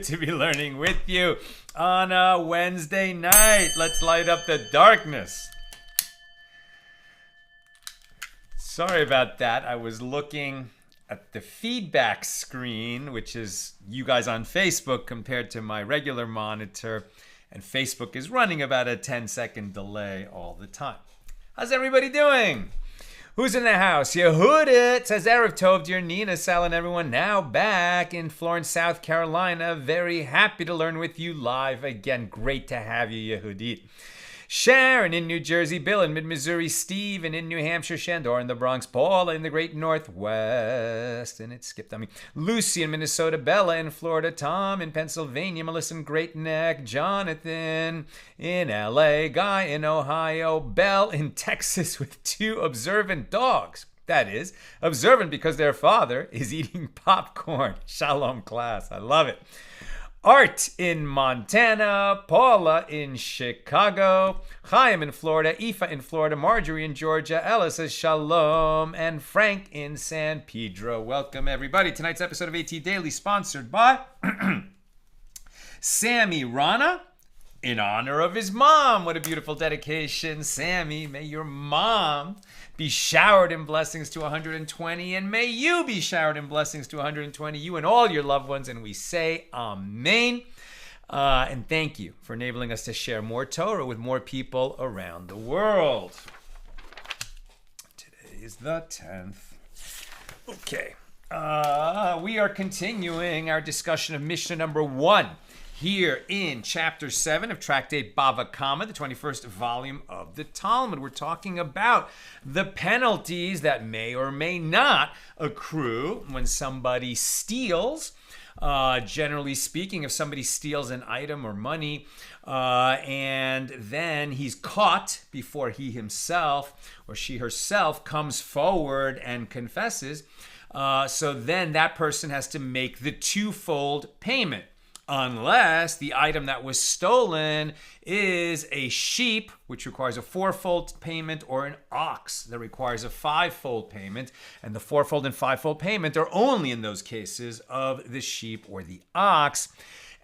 good to be learning with you on a Wednesday night. Let's light up the darkness. Sorry about that. I was looking at the feedback screen, which is you guys on Facebook compared to my regular monitor. And Facebook is running about a 10-second delay all the time. How's everybody doing? Who's in the house? Yehudit says Erev Tov, dear Nina, Sal, and everyone now back in Florence, South Carolina. Very happy to learn with you live again. Great to have you, Yehudit. Sharon in New Jersey, Bill in Mid-Missouri, Steve in New Hampshire, Shandor in the Bronx, Paula in the Great Northwest, and it skipped on me. Lucy in Minnesota, Bella in Florida, Tom in Pennsylvania, Melissa in Great Neck, Jonathan in LA, Guy in Ohio, Belle in Texas with 2 observant dogs. That is, observant because their father is eating popcorn. Shalom class, I love it. Art in Montana, Paula in Chicago, Chaim in Florida, Aoife in Florida, Marjorie in Georgia, Ella says shalom, and Frank in San Pedro. Welcome, everybody. Tonight's episode of AT Daily sponsored by Sammy Rana in honor of his mom. What a beautiful dedication. Sammy, may your mom be showered in blessings to 120, and may you be showered in blessings to 120, you and all your loved ones, and we say amen. And thank you for enabling us to share more Torah with more people around the world. Today is the 10th. Okay. We are continuing our discussion of Mishna number 1. Here in Chapter 7 of Tractate Bava Kamma, the 21st volume of the Talmud. We're talking about the penalties that may or may not accrue when somebody steals. Generally speaking, if somebody steals an item or money, and then he's caught before he himself or she herself comes forward and confesses, so then that person has to make the 2-fold payment. Unless the item that was stolen is a sheep, which requires a 4-fold payment, or an ox that requires a 5-fold payment. And the 4-fold and 5-fold payment are only in those cases of the sheep or the ox,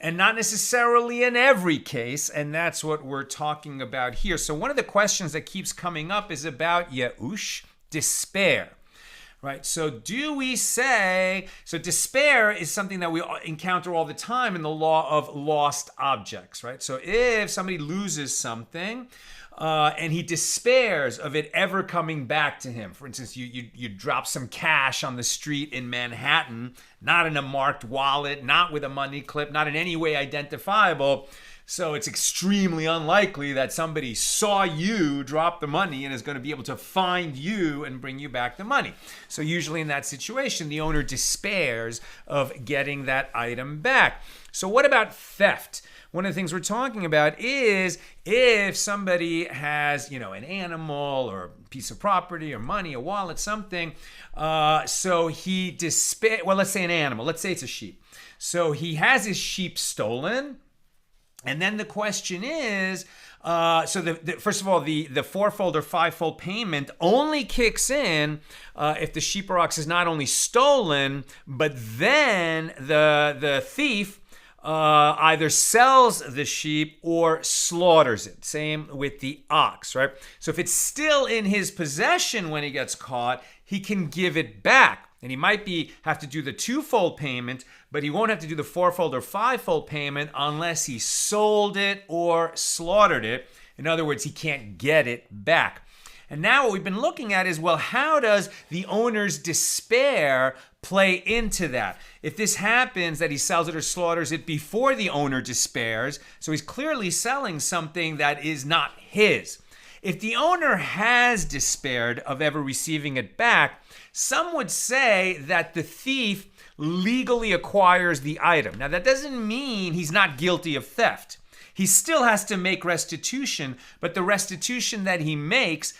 and not necessarily in every case. And that's what we're talking about here. So one of the questions that keeps coming up is about Yeush, despair. Right, so do we say, so despair is something that we encounter all the time in the law of lost objects, right? So if somebody loses something and he despairs of it ever coming back to him, for instance, you drop some cash on the street in Manhattan, not in a marked wallet, not with a money clip, not in any way identifiable. So it's extremely unlikely that somebody saw you drop the money and is going to be able to find you and bring you back the money. So usually in that situation, the owner despairs of getting that item back. So what about theft? One of the things we're talking about is if somebody has, an animal or a piece of property or money, a wallet, something, so he let's say an animal, let's say it's a sheep. So he has his sheep stolen. And then the question is, first of all, the 4-fold or 5-fold payment only kicks in if the sheep or ox is not only stolen, but then the thief either sells the sheep or slaughters it. Same with the ox, right? So if it's still in his possession when he gets caught, he can give it back. And he might have to do the 2-fold payment, but he won't have to do the 4-fold or 5-fold payment unless he sold it or slaughtered it. In other words, he can't get it back. And now what we've been looking at is, well, how does the owner's despair play into that? If this happens that he sells it or slaughters it before the owner despairs, so he's clearly selling something that is not his. If the owner has despaired of ever receiving it back, some would say that the thief legally acquires the item. Now, that doesn't mean he's not guilty of theft. He still has to make restitution, but the restitution that he makes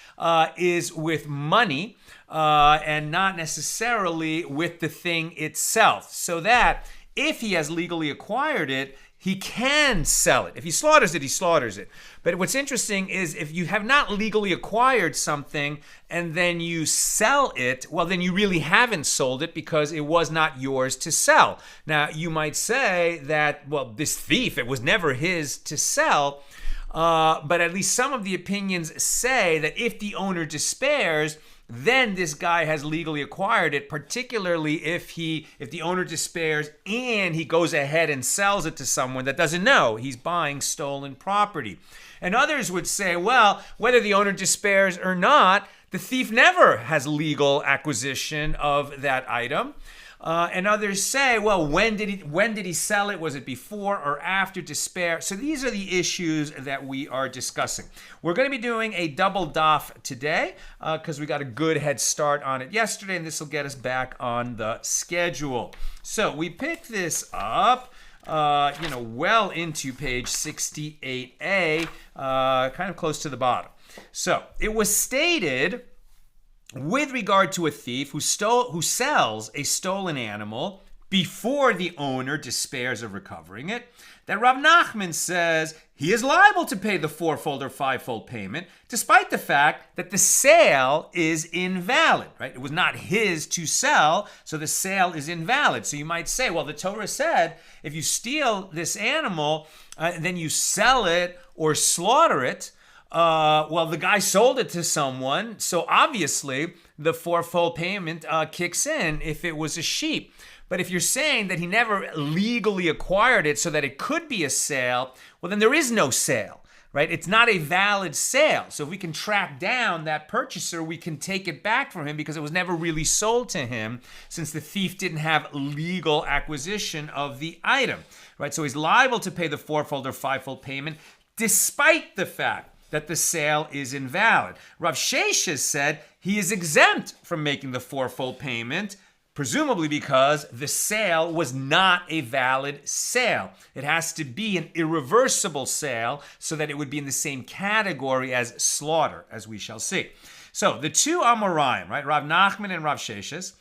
is with money and not necessarily with the thing itself. So that if he has legally acquired it, he can sell it. If he slaughters it, he slaughters it. But what's interesting is if you have not legally acquired something and then you sell it, well, then you really haven't sold it because it was not yours to sell. Now, you might say that, well, this thief, it was never his to sell. But at least some of the opinions say that if the owner despairs, then this guy has legally acquired it, particularly if the owner despairs and he goes ahead and sells it to someone that doesn't know he's buying stolen property. And others would say, well, whether the owner despairs or not, the thief never has legal acquisition of that item. And others say, well, when did he sell it? Was it before or after despair? So these are the issues that we are discussing. We're going to be doing a double daf today because we got a good head start on it yesterday, and this will get us back on the schedule. So we picked this up, well into page 68a, kind of close to the bottom. So it was stated, with regard to a thief who sells a stolen animal before the owner despairs of recovering it, that Rav Nachman says he is liable to pay the fourfold or fivefold payment, despite the fact that the sale is invalid, right? It was not his to sell, so the sale is invalid. So you might say, well, the Torah said if you steal this animal, then you sell it or slaughter it, well, the guy sold it to someone, so obviously the fourfold payment kicks in if it was a sheep. But if you're saying that he never legally acquired it so that it could be a sale, well, then there is no sale, right? It's not a valid sale. So if we can track down that purchaser, we can take it back from him because it was never really sold to him since the thief didn't have legal acquisition of the item, right? So he's liable to pay the fourfold or fivefold payment despite the fact that the sale is invalid. Rav Sheshes said he is exempt from making the fourfold payment, presumably because the sale was not a valid sale. It has to be an irreversible sale so that it would be in the same category as slaughter, as we shall see. So the two Amoraim, right, Rav Nachman and Rav Sheshes,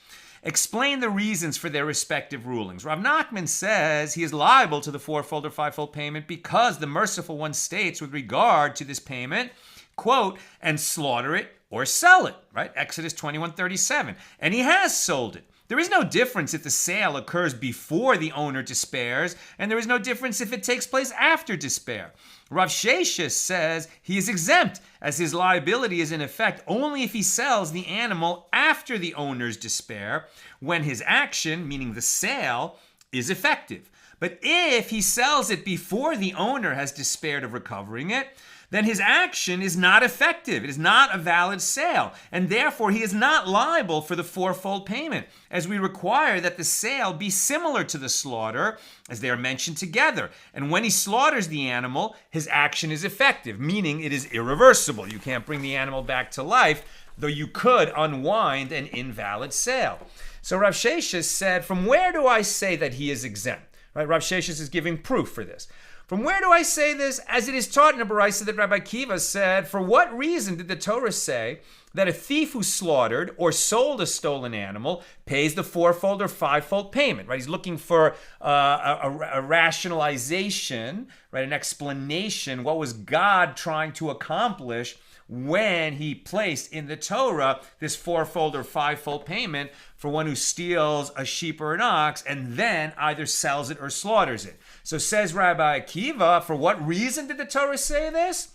explain the reasons for their respective rulings. Rav Nachman says he is liable to the fourfold or fivefold payment because the merciful one states with regard to this payment, quote, and slaughter it or sell it, right? Exodus 21:37. And he has sold it. There is no difference if the sale occurs before the owner despairs, and there is no difference if it takes place after despair. Rav Sheshes says he is exempt, as his liability is in effect only if he sells the animal after the owner's despair, when his action, meaning the sale, is effective. But if he sells it before the owner has despaired of recovering it, then his action is not effective. It is not a valid sale, and therefore he is not liable for the fourfold payment, as we require that the sale be similar to the slaughter, as they are mentioned together. And when he slaughters the animal, his action is effective, meaning it is irreversible. You can't bring the animal back to life, though you could unwind an invalid sale. So Rav Sheshes said, from where do I say that he is exempt? Right? Rav Sheshes is giving proof for this. From where do I say this? As it is taught in a baraisa that Rabbi Akiva said, for what reason did the Torah say that a thief who slaughtered or sold a stolen animal pays the fourfold or fivefold payment, right? He's looking for a rationalization, right? An explanation. What was God trying to accomplish when he placed in the Torah this fourfold or fivefold payment for one who steals a sheep or an ox and then either sells it or slaughters it? So says Rabbi Akiva, for what reason did the Torah say this?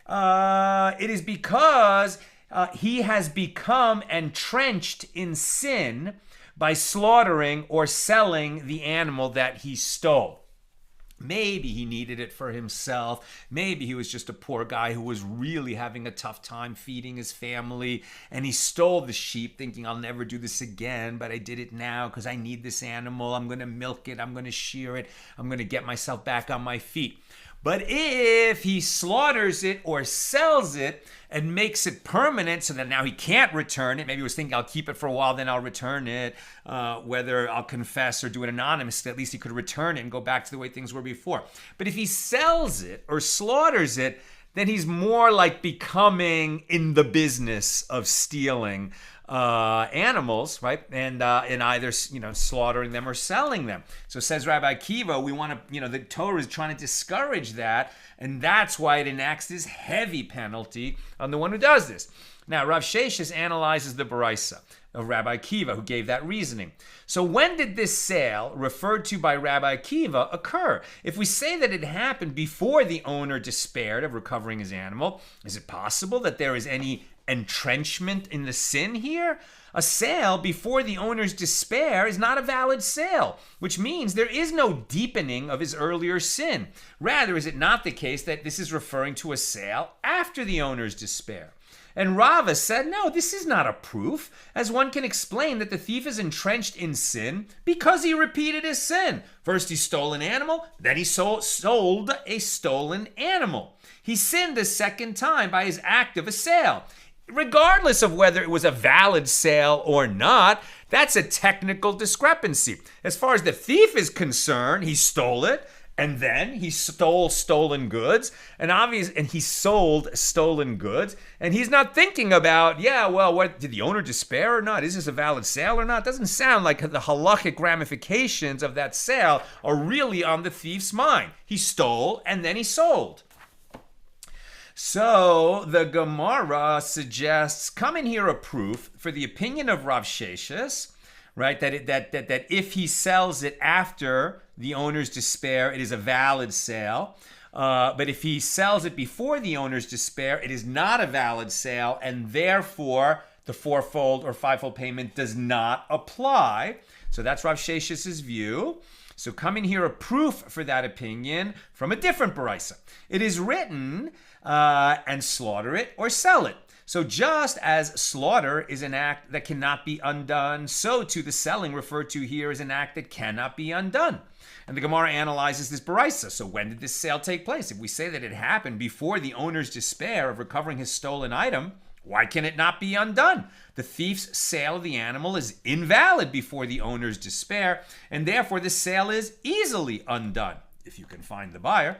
It is because he has become entrenched in sin by slaughtering or selling the animal that he stole. Maybe he needed it for himself. Maybe he was just a poor guy who was really having a tough time feeding his family, and he stole the sheep thinking, I'll never do this again, but I did it now because I need this animal. I'm going to milk it. I'm going to shear it. I'm going to get myself back on my feet. But if he slaughters it or sells it and makes it permanent so that now he can't return it, maybe he was thinking, I'll keep it for a while, then I'll return it, whether I'll confess or do it anonymously, at least he could return it and go back to the way things were before. But if he sells it or slaughters it, then he's more like becoming in the business of stealing animals, right? And in either slaughtering them or selling them. So says Rabbi Akiva, we want to, the Torah is trying to discourage that, and that's why it enacts this heavy penalty on the one who does this. Now, Rav Sheshes analyzes the Baraisa of Rabbi Akiva, who gave that reasoning. So when did this sale, referred to by Rabbi Akiva, occur? If we say that it happened before the owner despaired of recovering his animal, is it possible that there is any entrenchment in the sin here? A sale before the owner's despair is not a valid sale, which means there is no deepening of his earlier sin. Rather, is it not the case that this is referring to a sale after the owner's despair? And Rava said, no, this is not a proof, as one can explain that the thief is entrenched in sin because he repeated his sin. First he stole an animal, then he sold a stolen animal. He sinned a second time by his act of a sale. Regardless of whether it was a valid sale or not, that's a technical discrepancy. As far as the thief is concerned, he stole it, and then he stole stolen goods, and he sold stolen goods, and he's not thinking about, what did the owner despair or not? Is this a valid sale or not? Doesn't sound like the halachic ramifications of that sale are really on the thief's mind. He stole and then he sold. So the Gemara suggests, come in here a proof for the opinion of Rav Sheshes, right? That if he sells it after the owner's despair, it is a valid sale. But if he sells it before the owner's despair, it is not a valid sale, and therefore the fourfold or fivefold payment does not apply. So that's Rav Sheshes' view. So come in here a proof for that opinion from a different Baraisa. It is written, and slaughter it or sell it. So just as slaughter is an act that cannot be undone, so too the selling referred to here is an act that cannot be undone. And the Gemara analyzes this Baraisa. So when did this sale take place? If we say that it happened before the owner's despair of recovering his stolen item, why can it not be undone? The thief's sale of the animal is invalid before the owner's despair, and therefore the sale is easily undone, if you can find the buyer.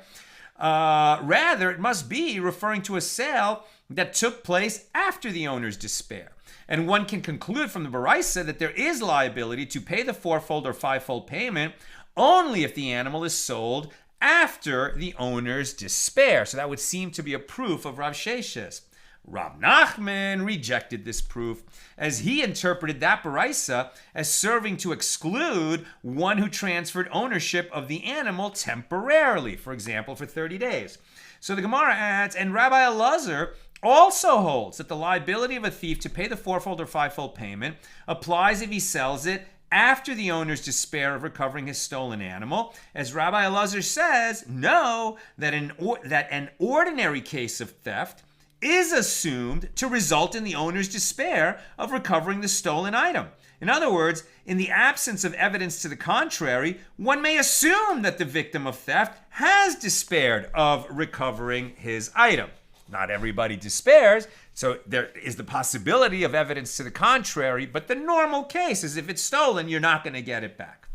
Rather, it must be referring to a sale that took place after the owner's despair. And one can conclude from the Baraisa that there is liability to pay the fourfold or fivefold payment only if the animal is sold after the owner's despair. So that would seem to be a proof of Rav Sheshes. Rav Nachman rejected this proof, as he interpreted that Baraisa as serving to exclude one who transferred ownership of the animal temporarily, for example, for 30 days. So the Gemara adds, and Rabbi Elazar also holds that the liability of a thief to pay the fourfold or fivefold payment applies if he sells it after the owner's despair of recovering his stolen animal. As Rabbi Elazar says, no, that an ordinary case of theft is assumed to result in the owner's despair of recovering the stolen item. In other words, in the absence of evidence to the contrary, one may assume that the victim of theft has despaired of recovering his item. Not everybody despairs, so there is the possibility of evidence to the contrary, but the normal case is if it's stolen, you're not going to get it back.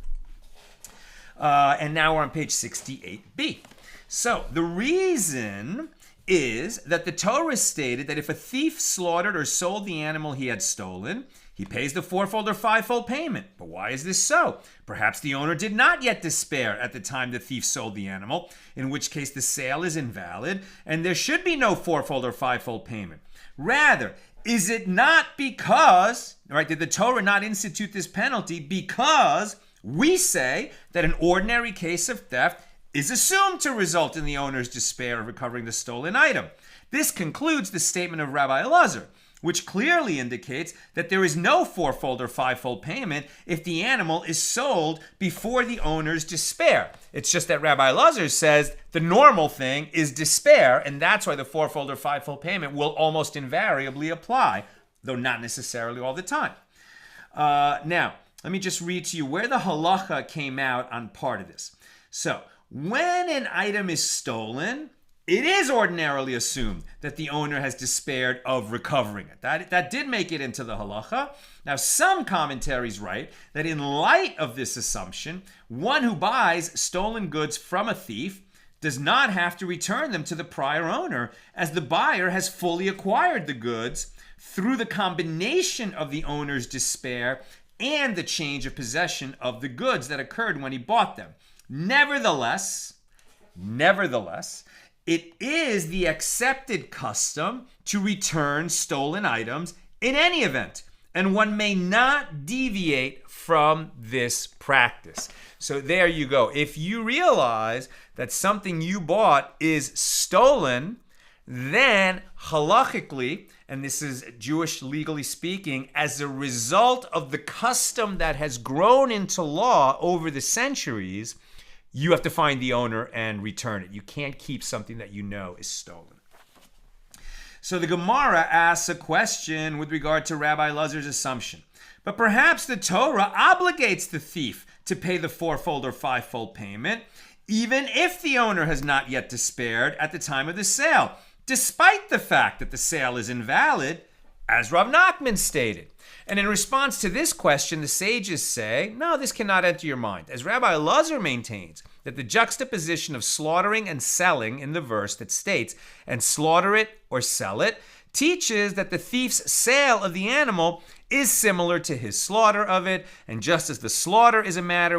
And now we're on page 68b. So the reason is that the Torah stated that if a thief slaughtered or sold the animal he had stolen, he pays the fourfold or fivefold payment. But why is this so? Perhaps the owner did not yet despair at the time the thief sold the animal, in which case the sale is invalid, and there should be no fourfold or fivefold payment. Rather, is it not because, right, did the Torah not institute this penalty because we say that an ordinary case of theft is assumed to result in the owner's despair of recovering the stolen item? This concludes the statement of Rabbi Elazar, which clearly indicates that there is no fourfold or fivefold payment if the animal is sold before the owner's despair. It's just that Rabbi Elazar says the normal thing is despair, and that's why the fourfold or fivefold payment will almost invariably apply, though not necessarily all the time. Now, let me just read to you where the halacha came out on part of this. So, when an item is stolen, it is ordinarily assumed that the owner has despaired of recovering it. That did make it into the halacha. Now, some commentaries write that in light of this assumption, one who buys stolen goods from a thief does not have to return them to the prior owner, as the buyer has fully acquired the goods through the combination of the owner's despair and the change of possession of the goods that occurred when he bought them. Nevertheless, it is the accepted custom to return stolen items in any event, and one may not deviate from this practice. So there you go. If you realize that something you bought is stolen, then halachically, and this is Jewish legally speaking, as a result of the custom that has grown into law over the centuries, you have to find the owner and return it. You can't keep something that you know is stolen. So the Gemara asks a question with regard to Rabbi Elazar's assumption. But perhaps the Torah obligates the thief to pay the fourfold or fivefold payment, even if the owner has not yet despaired at the time of the sale, despite the fact that the sale is invalid, as Rav Nachman stated. And in response to this question, the sages say, no, this cannot enter your mind, as Rabbi Elazar maintains that the juxtaposition of slaughtering and selling in the verse that states, and slaughter it or sell it, teaches that the thief's sale of the animal is similar to his slaughter of it, and just as the slaughter is a matter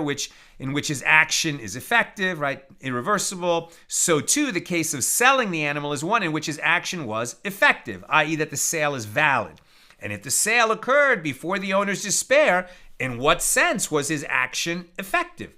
in which his action is effective, right, irreversible, so too the case of selling the animal is one in which his action was effective, i.e. that the sale is valid. And if the sale occurred before the owner's despair, in what sense was his action effective?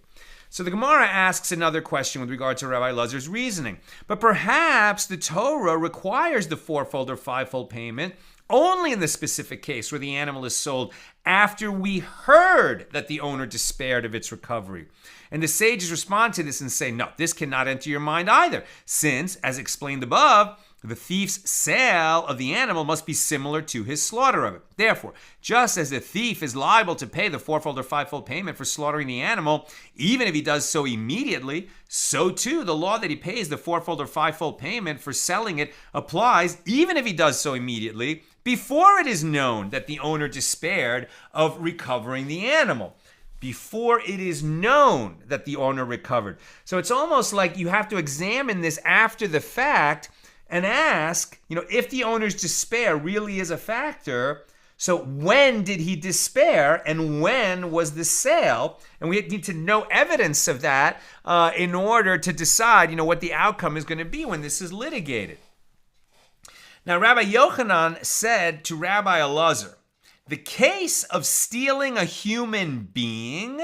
So the Gemara asks another question with regard to Rabbi Elazar's reasoning. But perhaps the Torah requires the fourfold or fivefold payment only in the specific case where the animal is sold after we heard that the owner despaired of its recovery. And the sages respond to this and say, no, this cannot enter your mind either, since, as explained above, the thief's sale of the animal must be similar to his slaughter of it. Therefore, just as the thief is liable to pay the fourfold or fivefold payment for slaughtering the animal, even if he does so immediately, so too the law that he pays the fourfold or fivefold payment for selling it applies even if he does so immediately, before it is known that the owner despaired of recovering the animal. Before it is known that the owner recovered. So it's almost like you have to examine this after the fact and ask, if the owner's despair really is a factor, so when did he despair and when was the sale? And we need to know evidence of that in order to decide, what the outcome is going to be when this is litigated. Now, Rabbi Yochanan said to Rabbi Elazar, the case of stealing a human being,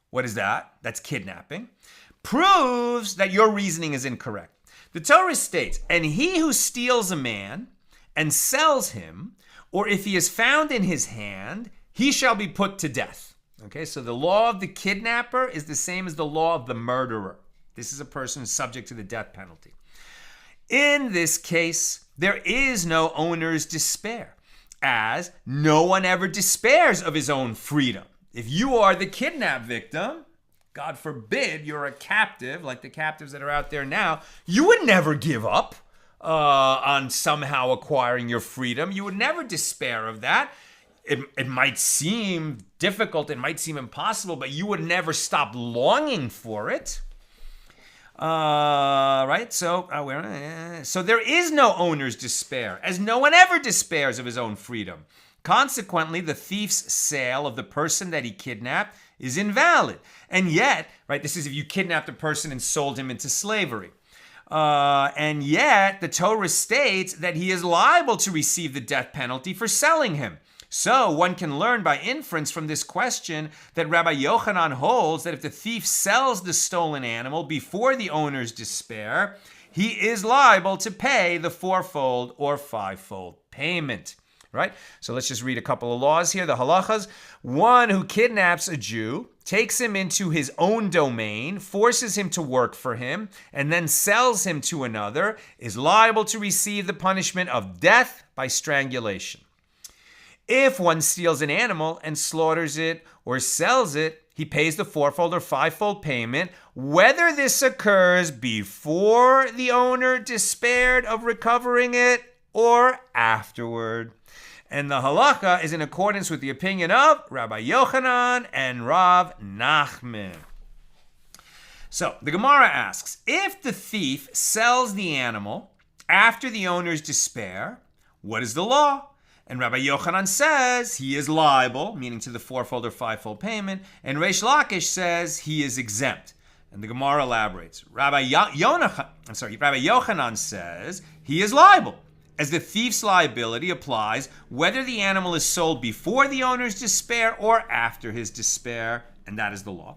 what is that? That's kidnapping, proves that your reasoning is incorrect. The Torah states, and he who steals a man and sells him, or if he is found in his hand, he shall be put to death. Okay, so the law of the kidnapper is the same as the law of the murderer. This is a person who's subject to the death penalty. In this case, there is no owner's despair, as no one ever despairs of his own freedom. If you are the kidnap victim, God forbid you're a captive, like the captives that are out there now, you would never give up on somehow acquiring your freedom. You would never despair of that. It might seem difficult, it might seem impossible, but you would never stop longing for it. Right? So there is no owner's despair, as no one ever despairs of his own freedom. Consequently, the thief's sale of the person that he kidnapped is invalid. And yet, right, this is if you kidnapped a person and sold him into slavery. And yet, the Torah states that he is liable to receive the death penalty for selling him. So one can learn by inference from this question that Rabbi Yochanan holds that if the thief sells the stolen animal before the owner's despair, he is liable to pay the fourfold or fivefold payment. Right? So let's just read a couple of laws here. The halachas. One who kidnaps a Jew, takes him into his own domain, forces him to work for him, and then sells him to another, is liable to receive the punishment of death by strangulation. If one steals an animal and slaughters it or sells it, he pays the fourfold or fivefold payment, whether this occurs before the owner despaired of recovering it or afterward. And the halakha is in accordance with the opinion of Rabbi Yochanan and Rav Nachman. So the Gemara asks, if the thief sells the animal after the owner's despair, what is the law? And Rabbi Yochanan says he is liable, meaning to the fourfold or fivefold payment, and Reish Lakish says he is exempt. And the Gemara elaborates. Rabbi Yochanan says he is liable, as the thief's liability applies whether the animal is sold before the owner's despair or after his despair, and that is the law.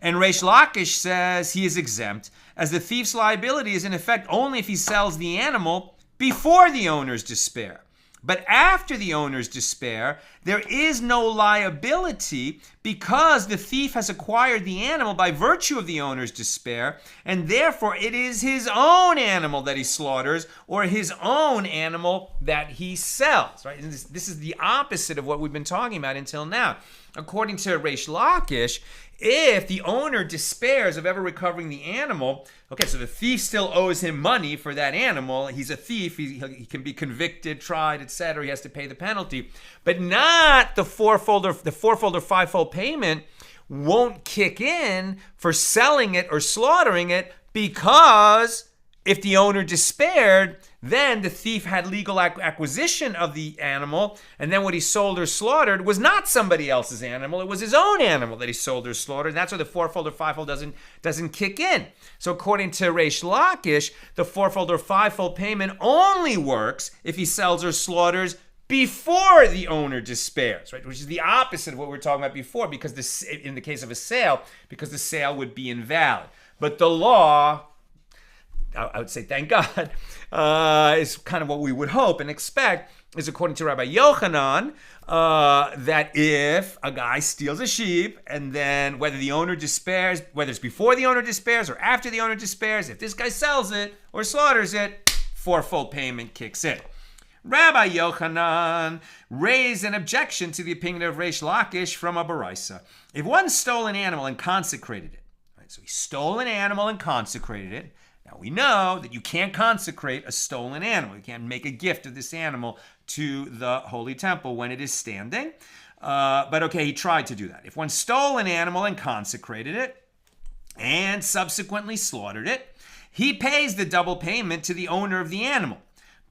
And Reish Lakish says he is exempt, as the thief's liability is in effect only if he sells the animal before the owner's despair. But after the owner's despair, there is no liability because the thief has acquired the animal by virtue of the owner's despair, and therefore it is his own animal that he slaughters or his own animal that he sells. Right? And this is the opposite of what we've been talking about until now. According to Reish Lakish, if the owner despairs of ever recovering the animal, okay, so the thief still owes him money for that animal. He's a thief. He can be convicted, tried, etc. He has to pay the penalty. But not the fourfold or fivefold payment won't kick in for selling it or slaughtering it, because if the owner despaired, then the thief had legal acquisition of the animal, and then what he sold or slaughtered was not somebody else's animal. It was his own animal that he sold or slaughtered. And that's why the fourfold or fivefold doesn't kick in. So according to Reish Lakish, the fourfold or fivefold payment only works if he sells or slaughters before the owner despairs, right? Which is the opposite of what we were talking about before, because in the case of a sale, because the sale would be invalid. But the law, I would say, thank God, is kind of what we would hope and expect, is according to Rabbi Yochanan, that if a guy steals a sheep and then whether the owner despairs, whether it's before the owner despairs or after the owner despairs, if this guy sells it or slaughters it, fourfold payment kicks in. Rabbi Yochanan raised an objection to the opinion of Reish Lakish from a baraisa. If one stole an animal and consecrated it, right, so he stole an animal and consecrated it. Now we know that you can't consecrate a stolen animal. You can't make a gift of this animal to the holy temple when it is standing. But okay, he tried to do that. If one stole an animal and consecrated it and subsequently slaughtered it, he pays the double payment to the owner of the animal,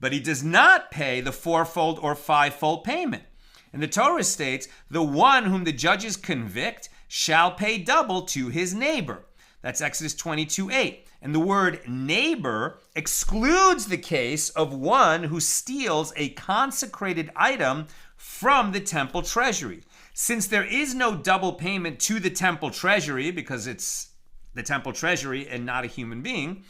but he does not pay the fourfold or fivefold payment. And the Torah states, the one whom the judges convict shall pay double to his neighbor. That's Exodus 22:8. And the word neighbor excludes the case of one who steals a consecrated item from the temple treasury. Since there is no double payment to the temple treasury, because it's the temple treasury and not a human being,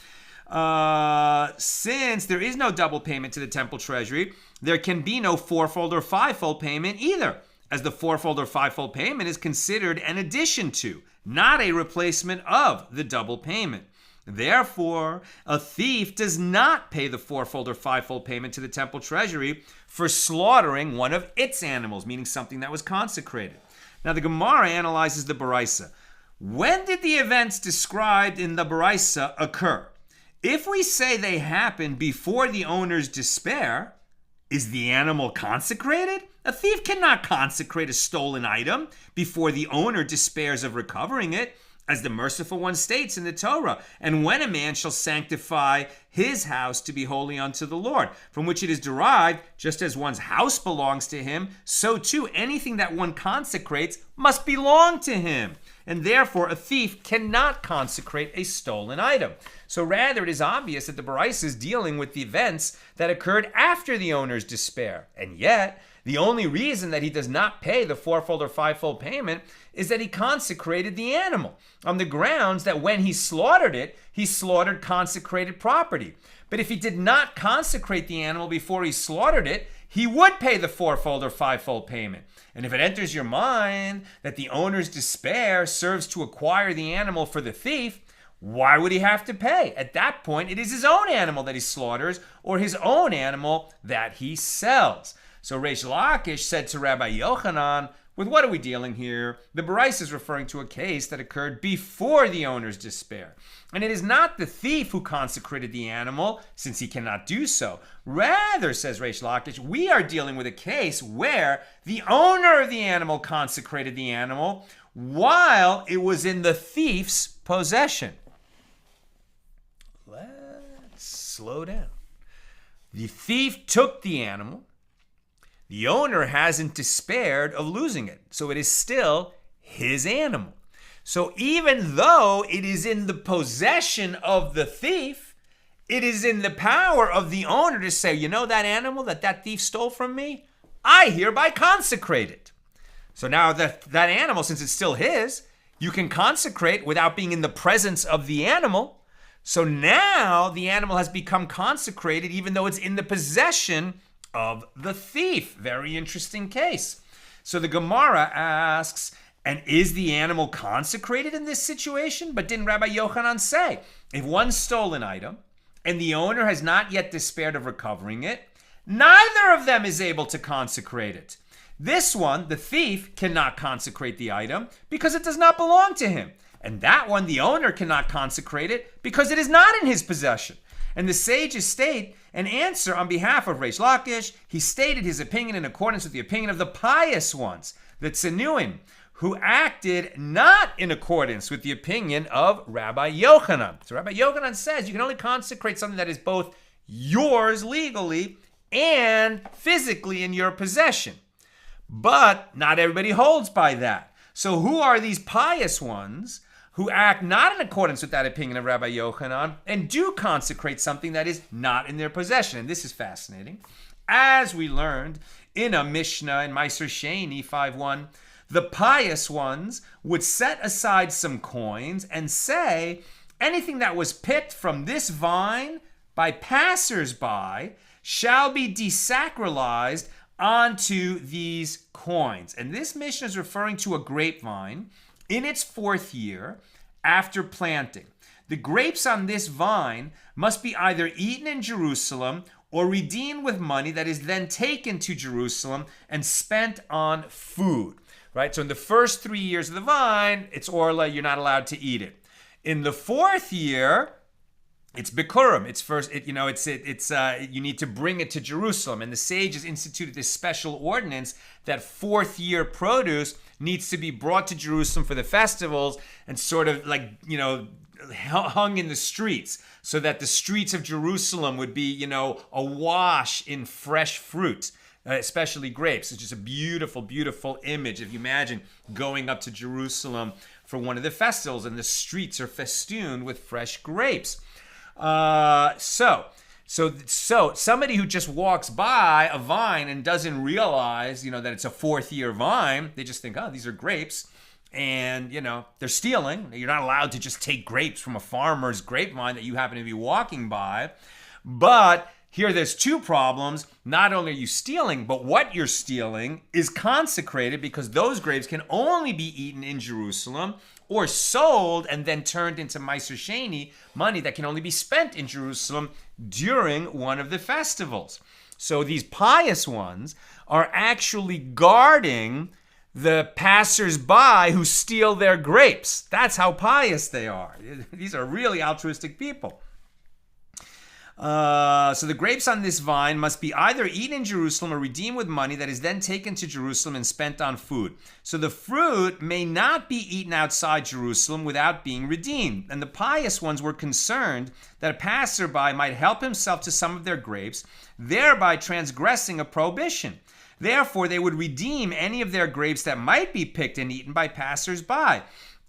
since there is no double payment to the temple treasury, there can be no fourfold or fivefold payment either, as the fourfold or fivefold payment is considered an addition to, not a replacement of, the double payment. Therefore, a thief does not pay the fourfold or fivefold payment to the temple treasury for slaughtering one of its animals, meaning something that was consecrated. Now, the Gemara analyzes the baraisa. When did the events described in the baraisa occur? If we say they happened before the owner's despair, is the animal consecrated? A thief cannot consecrate a stolen item before the owner despairs of recovering it, as the merciful one states in the Torah. And when a man shall sanctify his house to be holy unto the Lord, from which it is derived, just as one's house belongs to him, so too anything that one consecrates must belong to him. And therefore a thief cannot consecrate a stolen item. So rather it is obvious that the baraisa is dealing with the events that occurred after the owner's despair. And yet, the only reason that he does not pay the fourfold or fivefold payment is that he consecrated the animal on the grounds that when he slaughtered it, he slaughtered consecrated property. But if he did not consecrate the animal before he slaughtered it, he would pay the fourfold or fivefold payment. And if it enters your mind that the owner's despair serves to acquire the animal for the thief, why would he have to pay? At that point, it is his own animal that he slaughters or his own animal that he sells. So Reish Lakish said to Rabbi Yochanan, with what are we dealing here? The baraisa is referring to a case that occurred before the owner's despair. And it is not the thief who consecrated the animal, since he cannot do so. Rather, says Reish Lakish, we are dealing with a case where the owner of the animal consecrated the animal while it was in the thief's possession. let's slow down. The thief took the animal. The owner hasn't despaired of losing it, so it is still his animal. So even though it is in the possession of the thief, it is in the power of the owner to say, you know that animal that thief stole from me? I hereby consecrate it. So now that animal, since it's still his, you can consecrate without being in the presence of the animal. So now the animal has become consecrated even though it's in the possession of the thief. Very interesting case. So the Gemara asks, and is the animal consecrated in this situation? But didn't Rabbi Yochanan say, if one stole an item and the owner has not yet despaired of recovering it, neither of them is able to consecrate it. This one, the thief, cannot consecrate the item because it does not belong to him. And that one, the owner cannot consecrate it because it is not in his possession. And the sages state an answer on behalf of Reish Lakish. He stated his opinion in accordance with the opinion of the pious ones, the Tzenuim, who acted not in accordance with the opinion of Rabbi Yochanan. So Rabbi Yochanan says you can only consecrate something that is both yours legally and physically in your possession. But not everybody holds by that. So who are these pious ones who act not in accordance with that opinion of Rabbi Yochanan and do consecrate something that is not in their possession? And this is fascinating. As we learned in a Mishna in Meiser Sheni 5:1, the pious ones would set aside some coins and say, anything that was picked from this vine by passers-by shall be desacralized onto these coins. And this Mishnah is referring to a grapevine in its 4th year after planting. The grapes on this vine must be either eaten in Jerusalem or redeemed with money that is then taken to Jerusalem and spent on food. Right? So in the first 3 years of the vine, it's orla, you're not allowed to eat it. In the 4th year, it's bikurim. It's first. You need to bring it to Jerusalem, and the sages instituted this special ordinance that 4th year produce needs to be brought to Jerusalem for the festivals and sort of hung in the streets, so that the streets of Jerusalem would be awash in fresh fruit, especially grapes. It's just a beautiful, beautiful image. If you imagine going up to Jerusalem for one of the festivals, and the streets are festooned with fresh grapes. So somebody who just walks by a vine and doesn't realize, that it's a 4th year vine, they just think, oh, these are grapes, and, they're stealing. You're not allowed to just take grapes from a farmer's grapevine that you happen to be walking by. But here there's 2 problems. Not only are you stealing, but what you're stealing is consecrated, because those grapes can only be eaten in Jerusalem or sold and then turned into Meiser Sheni, money that can only be spent in Jerusalem during one of the festivals. So these pious ones are actually guarding the passers-by who steal their grapes. That's how pious they are. These are really altruistic people. So the grapes on this vine must be either eaten in Jerusalem or redeemed with money that is then taken to Jerusalem and spent on food. So the fruit may not be eaten outside Jerusalem without being redeemed. And the pious ones were concerned that a passerby might help himself to some of their grapes, thereby transgressing a prohibition. Therefore, they would redeem any of their grapes that might be picked and eaten by passers-by.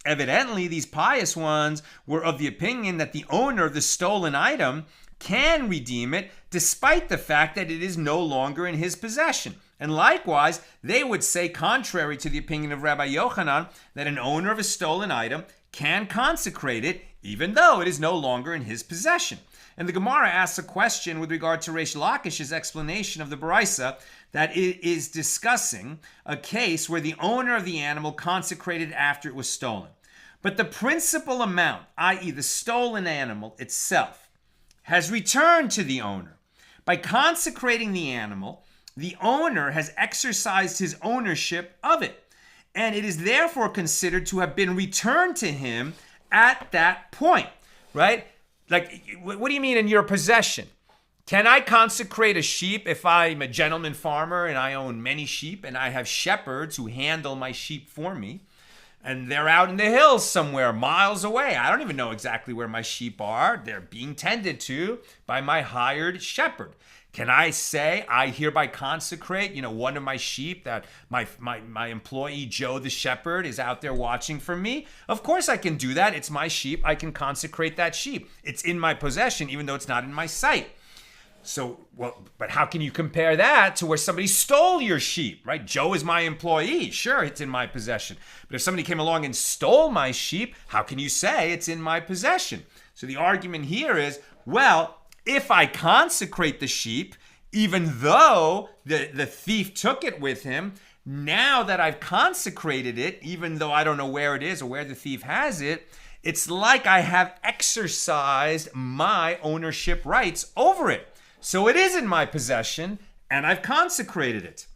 Evidently, these pious ones were of the opinion that the owner of the stolen item can redeem it despite the fact that it is no longer in his possession. And likewise, they would say, contrary to the opinion of Rabbi Yochanan, that an owner of a stolen item can consecrate it even though it is no longer in his possession. And the Gemara asks a question with regard to Reish Lakish's explanation of the Baraisa, that it is discussing a case where the owner of the animal consecrated after it was stolen. But the principal amount, i.e. the stolen animal itself, has returned to the owner. By consecrating the animal, the owner has exercised his ownership of it, and it is therefore considered to have been returned to him at that point, right? Like, what do you mean in your possession? Can I consecrate a sheep if I'm a gentleman farmer and I own many sheep and I have shepherds who handle my sheep for me? and they're out in the hills somewhere miles away. I don't even know exactly where my sheep are. They're being tended to by my hired shepherd. Can I say, I hereby consecrate, one of my sheep that my employee Joe the shepherd is out there watching for me? Of course I can do that. It's my sheep. I can consecrate that sheep. It's in my possession, even though it's not in my sight. But how can you compare that to where somebody stole your sheep, right? Joe is my employee. Sure, it's in my possession. But if somebody came along and stole my sheep, how can you say it's in my possession? So the argument here is, well, if I consecrate the sheep, even though the thief took it with him, now that I've consecrated it, even though I don't know where it is or where the thief has it, it's like I have exercised my ownership rights over it. So it is in my possession, and I've consecrated it.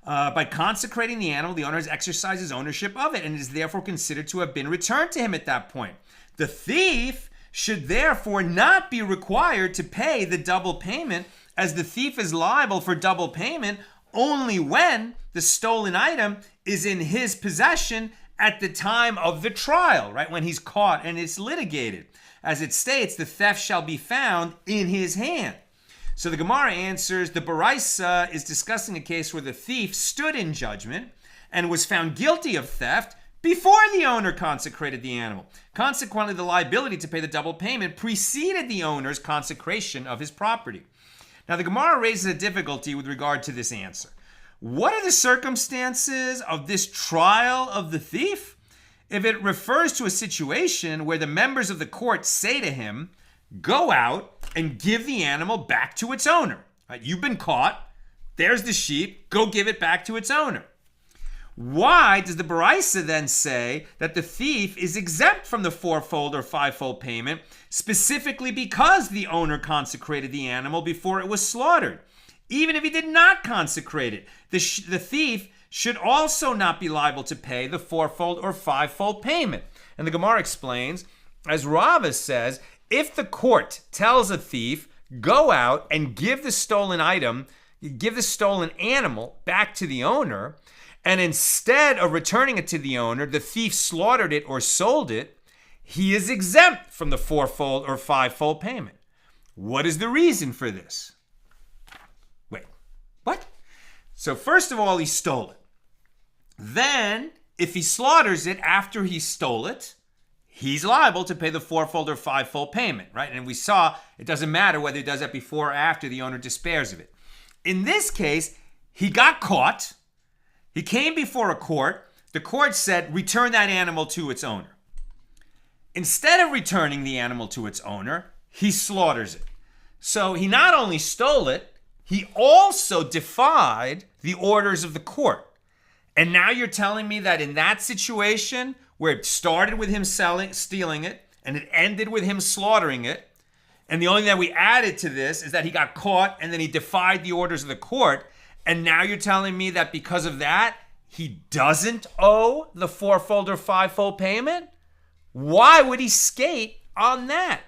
By consecrating the animal, the owner has exercised his ownership of it, and it is therefore considered to have been returned to him at that point. The thief should therefore not be required to pay the double payment, as the thief is liable for double payment only when the stolen item is in his possession at the time of the trial, right? When he's caught and it's litigated. As it states, the theft shall be found in his hand. So the Gemara answers, the Baraisa is discussing a case where the thief stood in judgment and was found guilty of theft before the owner consecrated the animal. Consequently, the liability to pay the double payment preceded the owner's consecration of his property. Now, the Gemara raises a difficulty with regard to this answer. What are the circumstances of this trial of the thief? If it refers to a situation where the members of the court say to him, go out and give the animal back to its owner. Right? You've been caught. There's the sheep. Go give it back to its owner. Why does the Baraisa then say that the thief is exempt from the fourfold or fivefold payment, specifically because the owner consecrated the animal before it was slaughtered? Even if he did not consecrate it, the thief should also not be liable to pay the fourfold or fivefold payment. And the Gemara explains, as Rava says, if the court tells a thief, go out and give the stolen item, give the stolen animal back to the owner, and instead of returning it to the owner, the thief slaughtered it or sold it, he is exempt from the fourfold or fivefold payment. What is the reason for this? Wait, what? So first of all, he stole it. Then, if he slaughters it after he stole it, he's liable to pay the fourfold or fivefold payment, right? And we saw it doesn't matter whether he does that before or after the owner despairs of it. In this case, he got caught. He came before a court. The court said, return that animal to its owner. Instead of returning the animal to its owner, he slaughters it. So he not only stole it, he also defied the orders of the court. And now you're telling me that in that situation, where it started with him stealing it, and it ended with him slaughtering it, and the only thing that we added to this is that he got caught and then he defied the orders of the court, and now you're telling me that because of that, he doesn't owe the fourfold or fivefold payment? Why would he skate on that?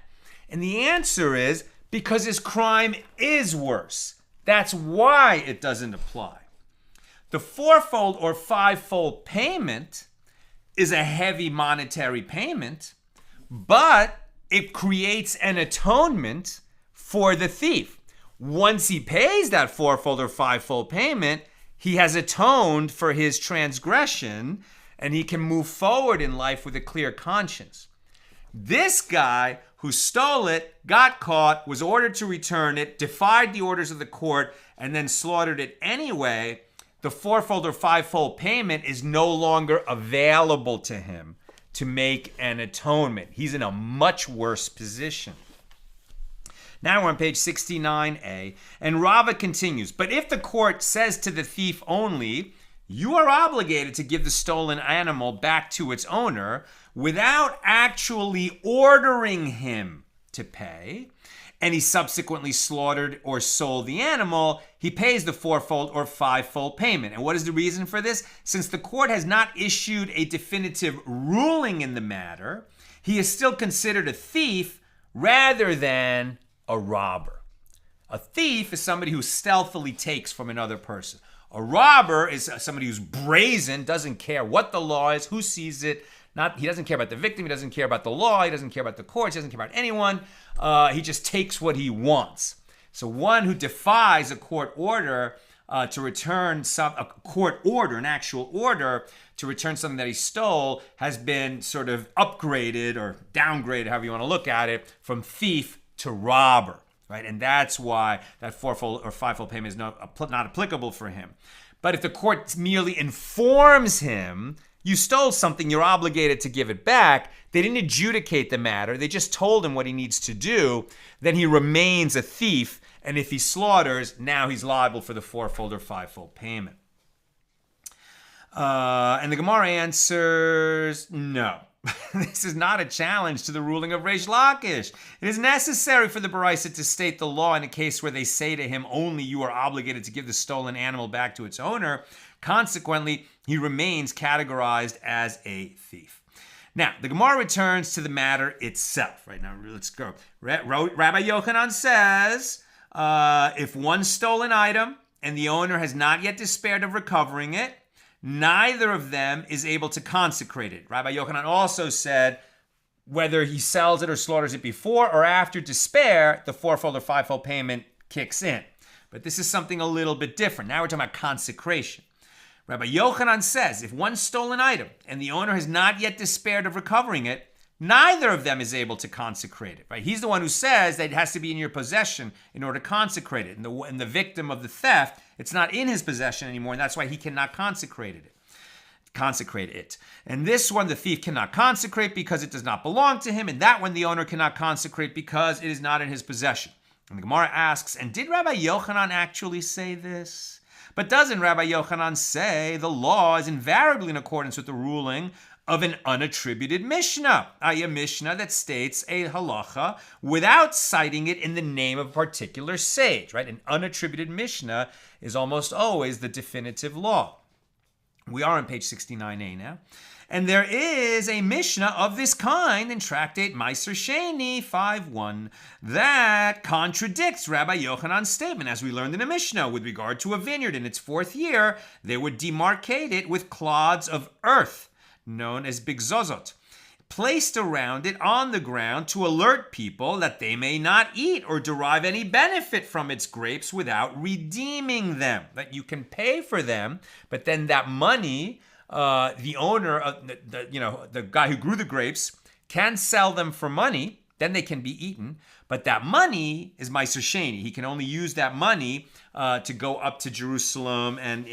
And the answer is because his crime is worse. That's why it doesn't apply. The fourfold or fivefold payment is a heavy monetary payment, but it creates an atonement for the thief. Once he pays that fourfold or fivefold payment, he has atoned for his transgression and he can move forward in life with a clear conscience. This guy who stole it, got caught, was ordered to return it, defied the orders of the court, and then slaughtered it anyway, the fourfold or fivefold payment is no longer available to him to make an atonement. He's in a much worse position. Now we're on page 69a, and Rava continues, but if the court says to the thief only, you are obligated to give the stolen animal back to its owner without actually ordering him to pay, and he subsequently slaughtered or sold the animal, he pays the fourfold or fivefold payment. And what is the reason for this? Since the court has not issued a definitive ruling in the matter, he is still considered a thief rather than a robber. A thief is somebody who stealthily takes from another person. A robber is somebody who's brazen, doesn't care what the law is, who sees it. He doesn't care about the victim, he doesn't care about the law, he doesn't care about the courts, he doesn't care about anyone. He just takes what he wants. So one who defies a court order to return an actual order to return something that he stole, has been sort of upgraded or downgraded, however you want to look at it, from thief to robber, right? And that's why that fourfold or fivefold payment is not applicable for him. But if the court merely informs him, you stole something, you're obligated to give it back, they didn't adjudicate the matter, they just told him what he needs to do, then he remains a thief. And if he slaughters, now he's liable for the fourfold or fivefold payment. And the Gemara answers, no. This is not a challenge to the ruling of Reish Lakish. It is necessary for the Baraisa to state the law in a case where they say to him, only you are obligated to give the stolen animal back to its owner. Consequently, he remains categorized as a thief. Now, the Gemara returns to the matter itself. Right now, let's go. Rabbi Yochanan says, if one stolen item and the owner has not yet despaired of recovering it, neither of them is able to consecrate it. Rabbi Yochanan also said, whether he sells it or slaughters it before or after despair, the fourfold or fivefold payment kicks in. But this is something a little bit different. Now we're talking about consecration. Rabbi Yochanan says, if one stolen item and the owner has not yet despaired of recovering it, neither of them is able to consecrate it, right? He's the one who says that it has to be in your possession in order to consecrate it. And the victim of the theft, it's not in his possession anymore, and that's why he cannot consecrate it. And this one, the thief cannot consecrate because it does not belong to him, and that one, the owner cannot consecrate because it is not in his possession. And the Gemara asks, and did Rabbi Yochanan actually say this? But doesn't Rabbi Yochanan say the law is invariably in accordance with the ruling of an unattributed Mishna, i.e. a Mishna that states a halacha without citing it in the name of a particular sage, right? An unattributed Mishna is almost always the definitive law. We are on page 69a now. And there is a Mishnah of this kind in Tractate Meiser Sheni 5.1 that contradicts Rabbi Yochanan's statement. As we learned in a Mishnah, with regard to a vineyard in its fourth year, they would demarcate it with clods of earth, known as bigzozot, placed around it on the ground to alert people that they may not eat or derive any benefit from its grapes without redeeming them. That you can pay for them, but then that money, the owner of the guy who grew the grapes, can sell them for money. Then they can be eaten. But that money is Meiser Sheni. He can only use that money to go up to Jerusalem and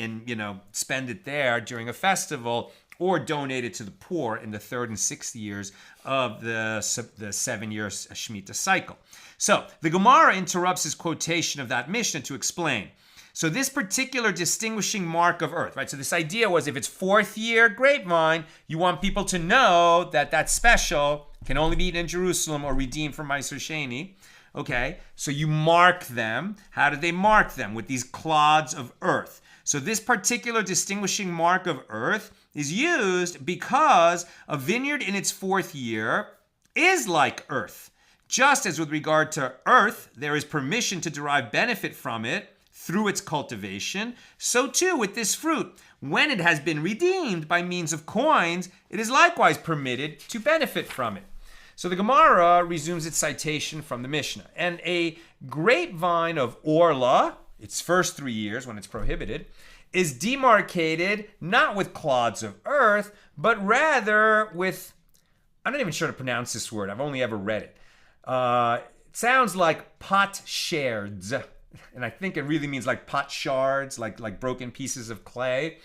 spend it there during a festival, or donate it to the poor in the third and sixth years of the 7 year Shemitah cycle. So the Gemara interrupts his quotation of that Mishnah to explain. So this particular distinguishing mark of earth, right? So this idea was if it's fourth year grapevine, you want people to know that that's special, can only be eaten in Jerusalem or redeemed from Meiser Sheni. Okay, so you mark them. How do they mark them? With these clods of earth. So this particular distinguishing mark of earth is used because a vineyard in its fourth year is like earth. Just as with regard to earth, there is permission to derive benefit from it through its cultivation, so too with this fruit. When it has been redeemed by means of coins, it is likewise permitted to benefit from it. So the Gemara resumes its citation from the Mishnah. And a grapevine of Orla, its first 3 years when it's prohibited, is demarcated not with clods of earth, but rather with, I'm not even sure to pronounce this word, I've only ever read it. It sounds like potsherds, and I think it really means like pot shards, like broken pieces of clay,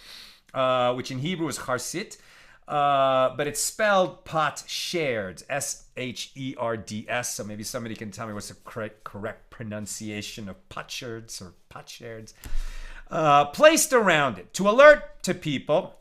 which in Hebrew is charsit, but it's spelled potsherds, S-H-E-R-D-S, so maybe somebody can tell me what's the correct pronunciation of potsherds or potsherds. Placed around it to alert people,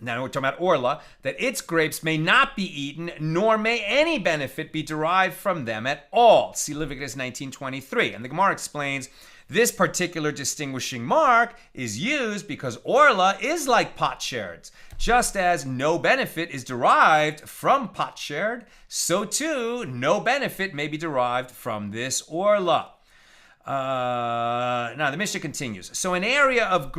now we're talking about Orla, that its grapes may not be eaten, nor may any benefit be derived from them at all. See Leviticus 19:23. And the Gemara explains this particular distinguishing mark is used because Orla is like potsherds. Just as no benefit is derived from potsherd, so too no benefit may be derived from this Orla. Now the Mishnah continues. So an area of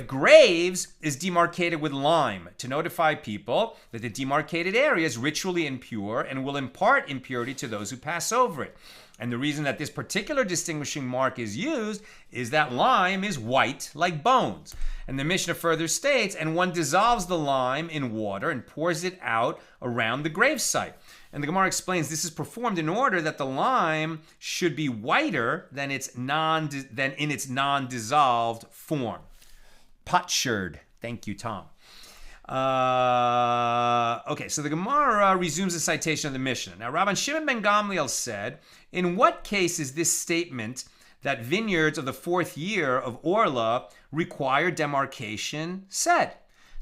graves is demarcated with lime to notify people that the demarcated area is ritually impure and will impart impurity to those who pass over it. And the reason that this particular distinguishing mark is used is that lime is white like bones. And the Mishnah further states, and one dissolves the lime in water and pours it out around the gravesite. And the Gemara explains this is performed in order that the lime should be whiter than in its non-dissolved form. Potsherd. Thank you, Tom. Okay, so the Gemara resumes the citation of the Mishnah. Now, Rabban Shimon ben Gamliel said, in what case is this statement that vineyards of the 4th year of Orla require demarcation said?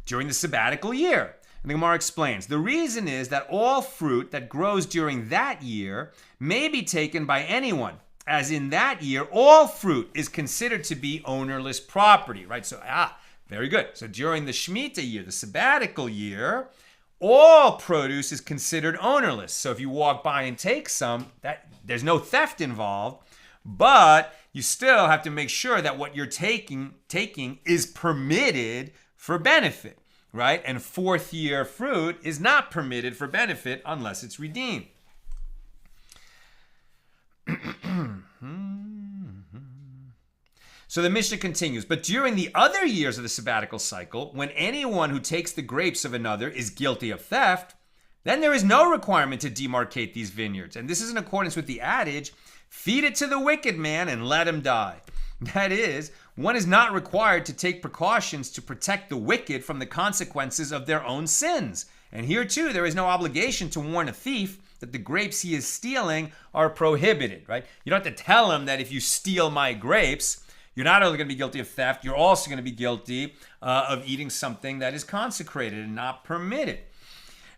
During the sabbatical year. And the Gemara explains, the reason is that all fruit that grows during that year may be taken by anyone, as in that year, all fruit is considered to be ownerless property, right? So, very good. So during the Shemitah year, the sabbatical year, all produce is considered ownerless. So if you walk by and take some, there's no theft involved, but you still have to make sure that what you're taking is permitted for benefit. Right? And 4th year fruit is not permitted for benefit unless it's redeemed. So the Mishnah continues, but during the other years of the sabbatical cycle, when anyone who takes the grapes of another is guilty of theft, then there is no requirement to demarcate these vineyards. And this is in accordance with the adage, feed it to the wicked man and let him die. That is, one is not required to take precautions to protect the wicked from the consequences of their own sins. And here too, there is no obligation to warn a thief that the grapes he is stealing are prohibited, right? You don't have to tell him that if you steal my grapes, you're not only going to be guilty of theft, you're also going to be guilty of eating something that is consecrated and not permitted.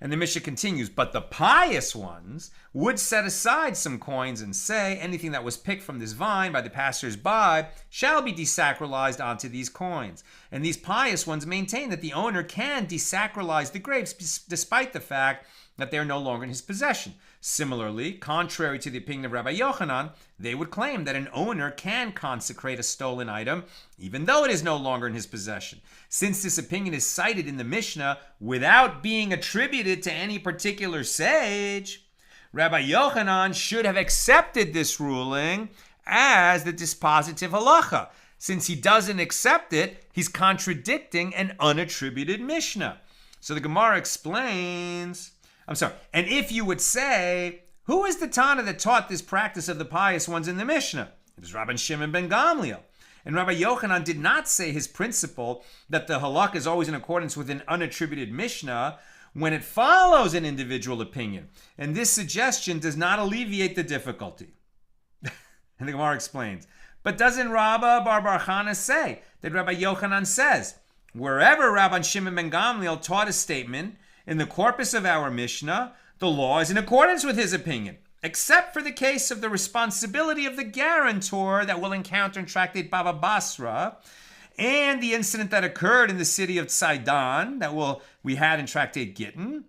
And the Mishnah continues, but the pious ones would set aside some coins and say, anything that was picked from this vine by the passers-by shall be desacralized onto these coins. And these pious ones maintain that the owner can desacralize the grapes despite the fact that they are no longer in his possession. Similarly, contrary to the opinion of Rabbi Yochanan, they would claim that an owner can consecrate a stolen item even though it is no longer in his possession. Since this opinion is cited in the Mishnah without being attributed to any particular sage, Rabbi Yochanan should have accepted this ruling as the dispositive halacha. Since he doesn't accept it, he's contradicting an unattributed Mishnah. So the Gemara explains, and if you would say, who is the Tana that taught this practice of the pious ones in the Mishnah? It is Rabban Shimon ben Gamliel. And Rabbi Yochanan did not say his principle that the halakha is always in accordance with an unattributed Mishnah when it follows an individual opinion. And this suggestion does not alleviate the difficulty. And the Gemara explains, but doesn't Rabbah bar Bar Chana say that Rabbi Yochanan says, wherever Rabban Shimon ben Gamliel taught a statement in the corpus of our Mishnah, the law is in accordance with his opinion, except for the case of the responsibility of the guarantor that we'll encounter in Tractate Bava Basra, and the incident that occurred in the city of Tzaidan that we had in Tractate Gittin,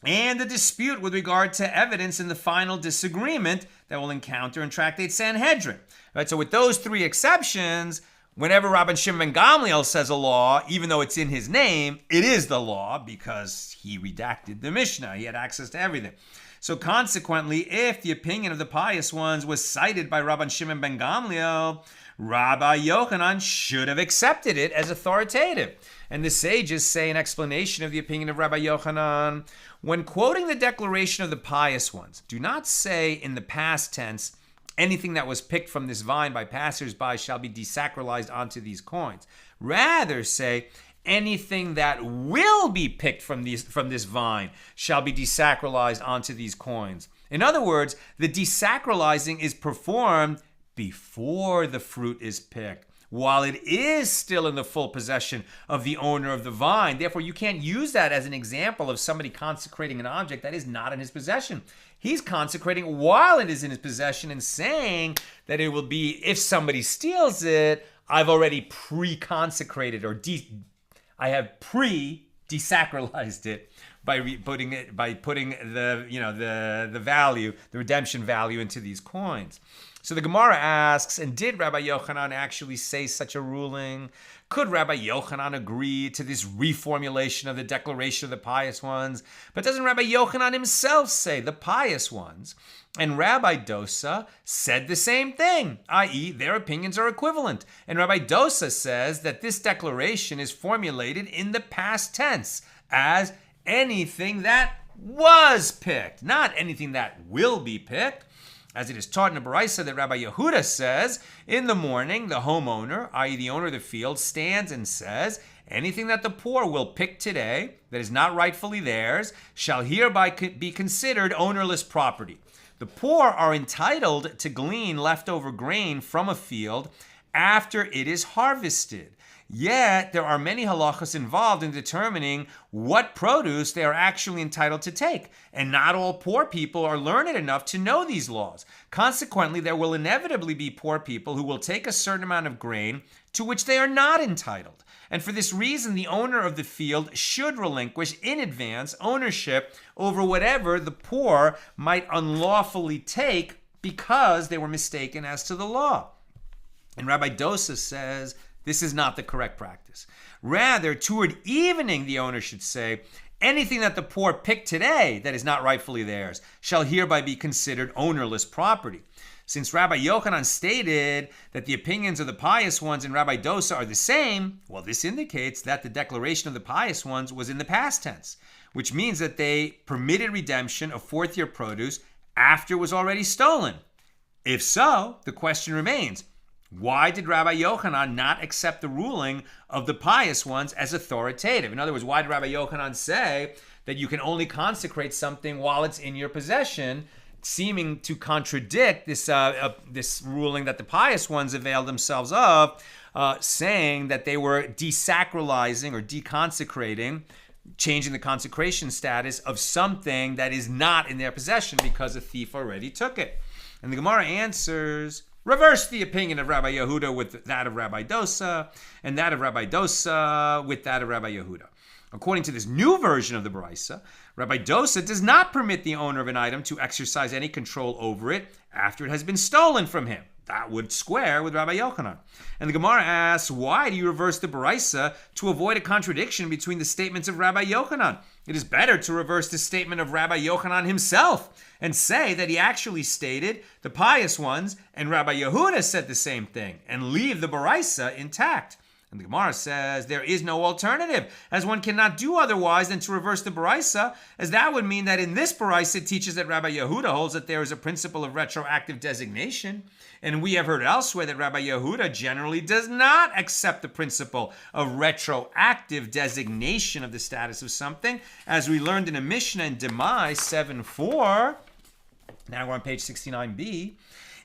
and the dispute with regard to evidence in the final disagreement that we'll encounter in Tractate Sanhedrin. Right, so with those 3 exceptions, whenever Rabban Shimon ben Gamliel says a law, even though it's in his name, it is the law because he redacted the Mishnah. He had access to everything. So consequently, if the opinion of the pious ones was cited by Rabban Shimon ben Gamliel, Rabbi Yochanan should have accepted it as authoritative. And the sages say in explanation of the opinion of Rabbi Yochanan, when quoting the declaration of the pious ones, do not say in the past tense, anything that was picked from this vine by passers-by shall be desacralized onto these coins. Rather say, anything that will be picked from this vine shall be desacralized onto these coins. In other words, the desacralizing is performed before the fruit is picked, while it is still in the full possession of the owner of the vine. Therefore, you can't use that as an example of somebody consecrating an object that is not in his possession. He's consecrating while it is in his possession and saying that it will be, if somebody steals it, I've already pre-consecrated or I have pre-desacralized it putting the value, the redemption value into these coins. So the Gemara asks, and did Rabbi Yochanan actually say such a ruling? Could Rabbi Yochanan agree to this reformulation of the declaration of the Pious Ones? But doesn't Rabbi Yochanan himself say the Pious Ones and Rabbi Dosa said the same thing, i.e. their opinions are equivalent? And Rabbi Dosa says that this declaration is formulated in the past tense as anything that was picked, not anything that will be picked. As it is taught in a Baraisa that Rabbi Yehuda says, in the morning, the homeowner, i.e. the owner of the field, stands and says, anything that the poor will pick today that is not rightfully theirs shall hereby be considered ownerless property. The poor are entitled to glean leftover grain from a field after it is harvested. Yet, there are many halachas involved in determining what produce they are actually entitled to take. And not all poor people are learned enough to know these laws. Consequently, there will inevitably be poor people who will take a certain amount of grain to which they are not entitled. And for this reason, the owner of the field should relinquish in advance ownership over whatever the poor might unlawfully take because they were mistaken as to the law. And Rabbi Dosa says, this is not the correct practice. Rather, toward evening, the owner should say, anything that the poor pick today that is not rightfully theirs shall hereby be considered ownerless property. Since Rabbi Yochanan stated that the opinions of the Pious Ones and Rabbi Dosa are the same, well, this indicates that the declaration of the Pious Ones was in the past tense, which means that they permitted redemption of fourth-year produce after it was already stolen. If so, the question remains, why did Rabbi Yochanan not accept the ruling of the Pious Ones as authoritative? In other words, why did Rabbi Yochanan say that you can only consecrate something while it's in your possession, seeming to contradict this ruling that the Pious Ones availed themselves of, saying that they were desacralizing or deconsecrating, changing the consecration status of something that is not in their possession because a thief already took it? And the Gemara answers, reverse the opinion of Rabbi Yehuda with that of Rabbi Dosa, and that of Rabbi Dosa with that of Rabbi Yehuda. According to this new version of the Baraisa, Rabbi Dosa does not permit the owner of an item to exercise any control over it after it has been stolen from him. That would square with Rabbi Yochanan. And the Gemara asks, why do you reverse the Baraisa to avoid a contradiction between the statements of Rabbi Yochanan? It is better to reverse the statement of Rabbi Yochanan himself and say that he actually stated the Pious Ones and Rabbi Yehuda said the same thing and leave the Baraisa intact. And the Gemara says there is no alternative, as one cannot do otherwise than to reverse the Baraisa, as that would mean that in this Baraisa it teaches that Rabbi Yehuda holds that there is a principle of retroactive designation. And we have heard elsewhere that Rabbi Yehuda generally does not accept the principle of retroactive designation of the status of something, as we learned in a Mishna in Demai 7:4. Now we're on page 69b.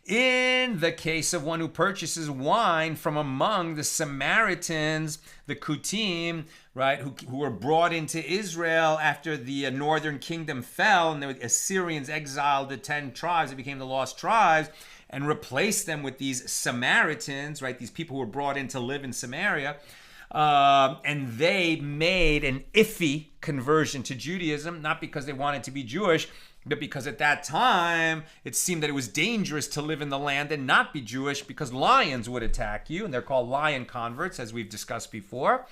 In the case of one who purchases wine from among the Samaritans, the Kutim, right, who were brought into Israel after the northern kingdom fell and the Assyrians exiled the 10 tribes, it became the lost tribes, and replaced them with these Samaritans, right, these people who were brought in to live in Samaria, and they made an iffy conversion to Judaism, not because they wanted to be Jewish, but because at that time, it seemed that it was dangerous to live in the land and not be Jewish because lions would attack you, and they're called lion converts, as we've discussed before.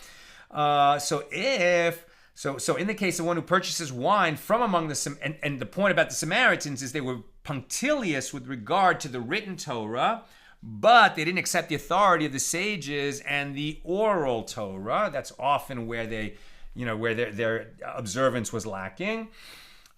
So in the case of one who purchases wine from among the, and the point about the Samaritans is they were punctilious with regard to the written Torah, but they didn't accept the authority of the sages and the oral Torah. That's often where where their observance was lacking.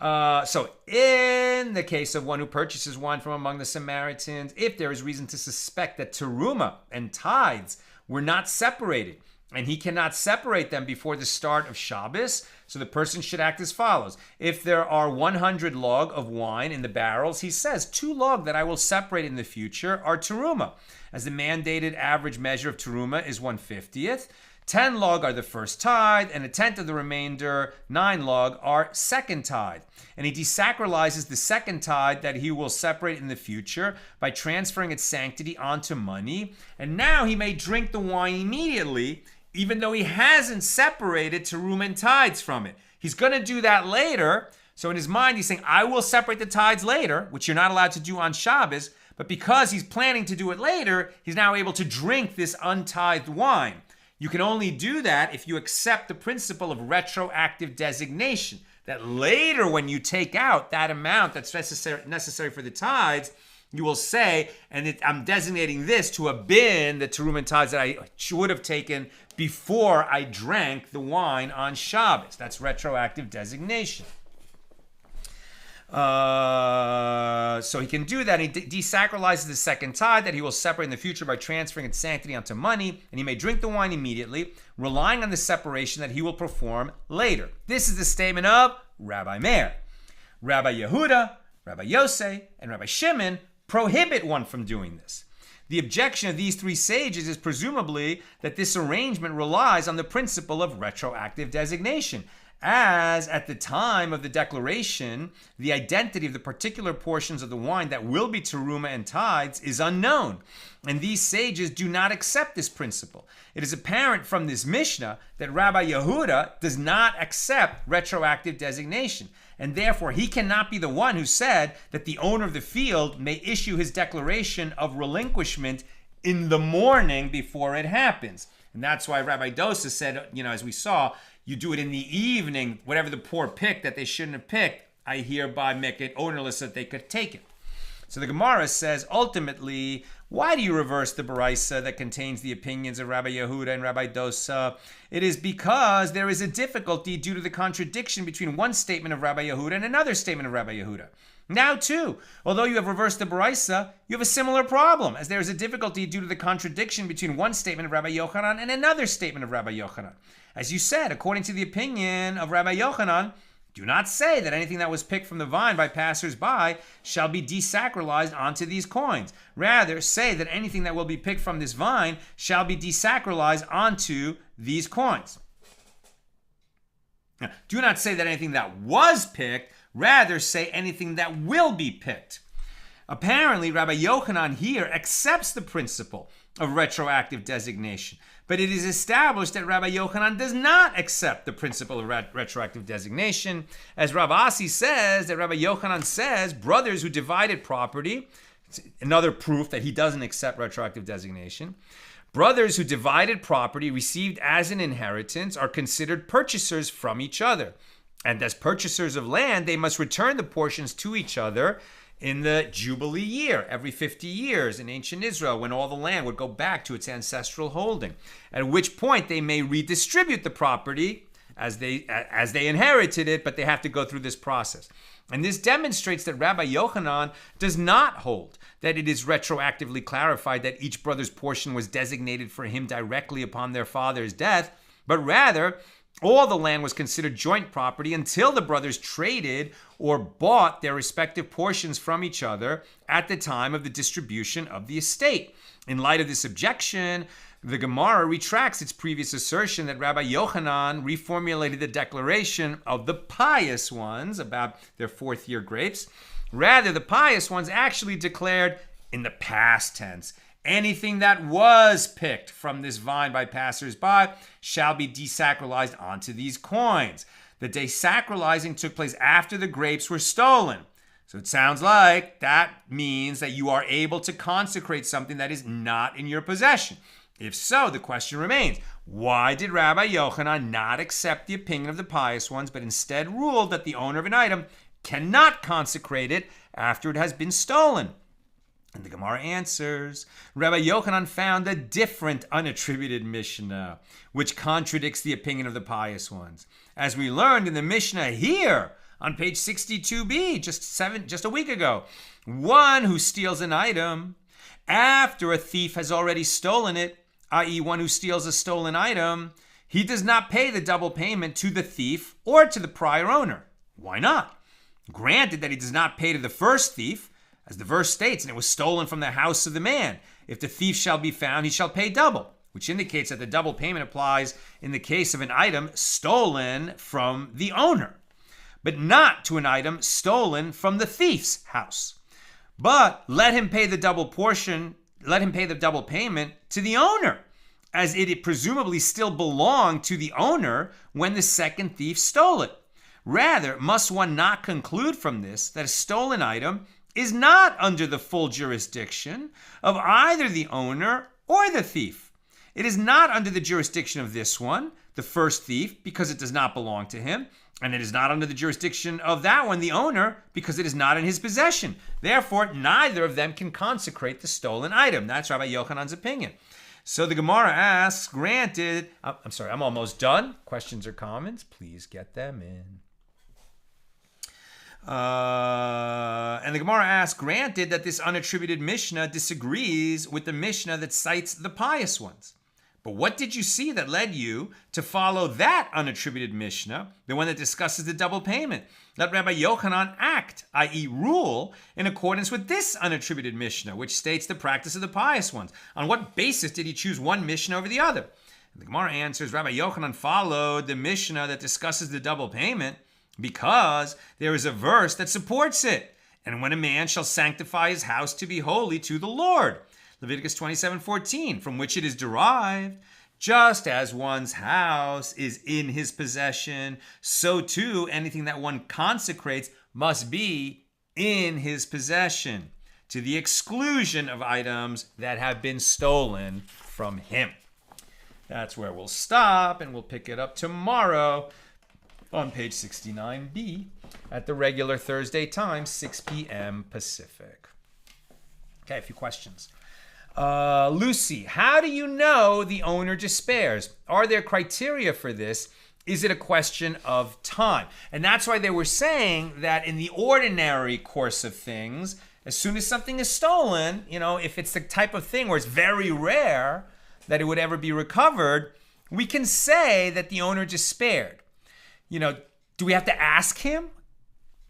So in the case of one who purchases wine from among the Samaritans, if there is reason to suspect that teruma and tithes were not separated, and he cannot separate them before the start of Shabbos, so the person should act as follows. If there are 100 log of wine in the barrels, he says, 2 log that I will separate in the future are teruma, as the mandated average measure of teruma is 1/50th. 10 log are the first tithe, and 1/10 of the remainder, 9 log, are second tithe. And he desacralizes the second tithe that he will separate in the future by transferring its sanctity onto money. And now he may drink the wine immediately, even though he hasn't separated terum and tithes from it. He's going to do that later. So in his mind, he's saying, I will separate the tithes later, which you're not allowed to do on Shabbos. But because he's planning to do it later, he's now able to drink this untithed wine. You can only do that if you accept the principle of retroactive designation. That later, when you take out that amount that's necessary for the tithes, you will say, I'm designating this to a bin, the Teruma and tithes that I should have taken before I drank the wine on Shabbos. That's retroactive designation. So he can do that. He desacralizes the second tithe that he will separate in the future by transferring its sanctity onto money, and he may drink the wine immediately, relying on the separation that he will perform later. This is the statement of Rabbi Meir. Rabbi Yehuda, Rabbi Yosei, and Rabbi Shimon prohibit one from doing this. The objection of these three sages is presumably that this arrangement relies on the principle of retroactive designation, as at the time of the declaration, the identity of the particular portions of the wine that will be teruma and tithes is unknown, and these sages do not accept this principle. It is apparent from this Mishna that Rabbi Yehuda does not accept retroactive designation, and therefore he cannot be the one who said that the owner of the field may issue his declaration of relinquishment in the morning before it happens. And that's why Rabbi Dosa said, as we saw, you do it in the evening, whatever the poor picked that they shouldn't have picked, I hereby make it ownerless so that they could take it. So the Gemara says, ultimately, why do you reverse the Baraisa that contains the opinions of Rabbi Yehuda and Rabbi Dosa? It is because there is a difficulty due to the contradiction between one statement of Rabbi Yehuda and another statement of Rabbi Yehuda. Now, too, although you have reversed the Baraisa, you have a similar problem, as there is a difficulty due to the contradiction between one statement of Rabbi Yochanan and another statement of Rabbi Yochanan. As you said, according to the opinion of Rabbi Yochanan, do not say that anything that was picked from the vine by passers-by shall be desacralized onto these coins. Rather, say that anything that will be picked from this vine shall be desacralized onto these coins. Now, do not say that anything that was picked, rather say anything that will be picked. Apparently, Rabbi Yochanan here accepts the principle of retroactive designation, but it is established that Rabbi Yochanan does not accept the principle of retroactive designation. As Rav Asi says, that Rabbi Yochanan says, brothers who divided property, another proof that he doesn't accept retroactive designation, brothers who divided property received as an inheritance are considered purchasers from each other. And as purchasers of land, they must return the portions to each other in the Jubilee year, every 50 years in ancient Israel, when all the land would go back to its ancestral holding, at which point they may redistribute the property as they inherited it, but they have to go through this process. And this demonstrates that Rabbi Yochanan does not hold that it is retroactively clarified that each brother's portion was designated for him directly upon their father's death, but rather all the land was considered joint property until the brothers traded or bought their respective portions from each other at the time of the distribution of the estate. In light of this objection, the Gemara retracts its previous assertion that Rabbi Yochanan reformulated the declaration of the Pious Ones about their fourth-year grapes. Rather, the Pious Ones actually declared in the past tense, anything that was picked from this vine by passers-by shall be desacralized onto these coins. The desacralizing took place after the grapes were stolen. So it sounds like that means that you are able to consecrate something that is not in your possession. If so, the question remains, why did Rabbi Yochanan not accept the opinion of the Pious Ones, but instead ruled that the owner of an item cannot consecrate it after it has been stolen? And the Gemara answers, Rabbi Yochanan found a different unattributed Mishna, which contradicts the opinion of the Pious Ones. As we learned in the Mishna here, on page 62b, just a week ago, one who steals an item after a thief has already stolen it, i.e. one who steals a stolen item, he does not pay the double payment to the thief or to the prior owner. Why not? Granted that he does not pay to the first thief, as the verse states, and it was stolen from the house of the man. If the thief shall be found, he shall pay double, which indicates that the double payment applies in the case of an item stolen from the owner, but not to an item stolen from the thief's house. But let him pay the double payment to the owner, as it presumably still belonged to the owner when the second thief stole it. Rather, must one not conclude from this that a stolen item is not under the full jurisdiction of either the owner or the thief? It is not under the jurisdiction of this one, the first thief, because it does not belong to him, and it is not under the jurisdiction of that one, the owner, because it is not in his possession. Therefore, neither of them can consecrate the stolen item. That's Rabbi Yochanan's opinion. So the Gemara asks, granted, I'm almost done. Questions or comments, please get them in. And the Gemara asks, granted that this unattributed Mishna disagrees with the Mishna that cites the Pious Ones. But what did you see that led you to follow that unattributed Mishnah, the one that discusses the double payment? Let Rabbi Yochanan act, i.e. rule, in accordance with this unattributed Mishnah, which states the practice of the Pious Ones. On what basis did he choose one Mishnah over the other? And the Gemara answers, Rabbi Yochanan followed the Mishnah that discusses the double payment because there is a verse that supports it. And when a man shall sanctify his house to be holy to the Lord, Leviticus 27:14, from which it is derived, just as one's house is in his possession, so too anything that one consecrates must be in his possession, to the exclusion of items that have been stolen from him. That's where we'll stop, and we'll pick it up tomorrow on page 69b at the regular Thursday time, 6 p.m. Pacific. Okay, a few questions. Lucy, how do you know the owner despairs? Are there criteria for this? Is it a question of time? And that's why they were saying that in the ordinary course of things, as soon as something is stolen, if it's the type of thing where it's very rare that it would ever be recovered, we can say that the owner despaired. Do we have to ask him?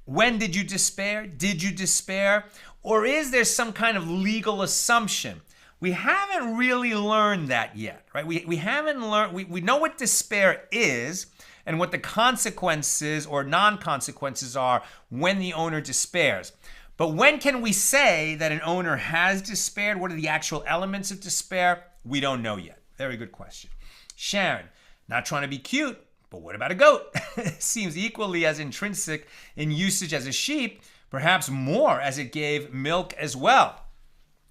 When did you despair? Did you despair? Or is there some kind of legal assumption? We haven't really learned that yet, right? We haven't learned, we know what despair is and what the consequences or non-consequences are when the owner despairs. But when can we say that an owner has despaired? What are the actual elements of despair? We don't know yet. Very good question. Sharon, not trying to be cute, but what about a goat? Seems equally as intrinsic in usage as a sheep, perhaps more as it gave milk as well.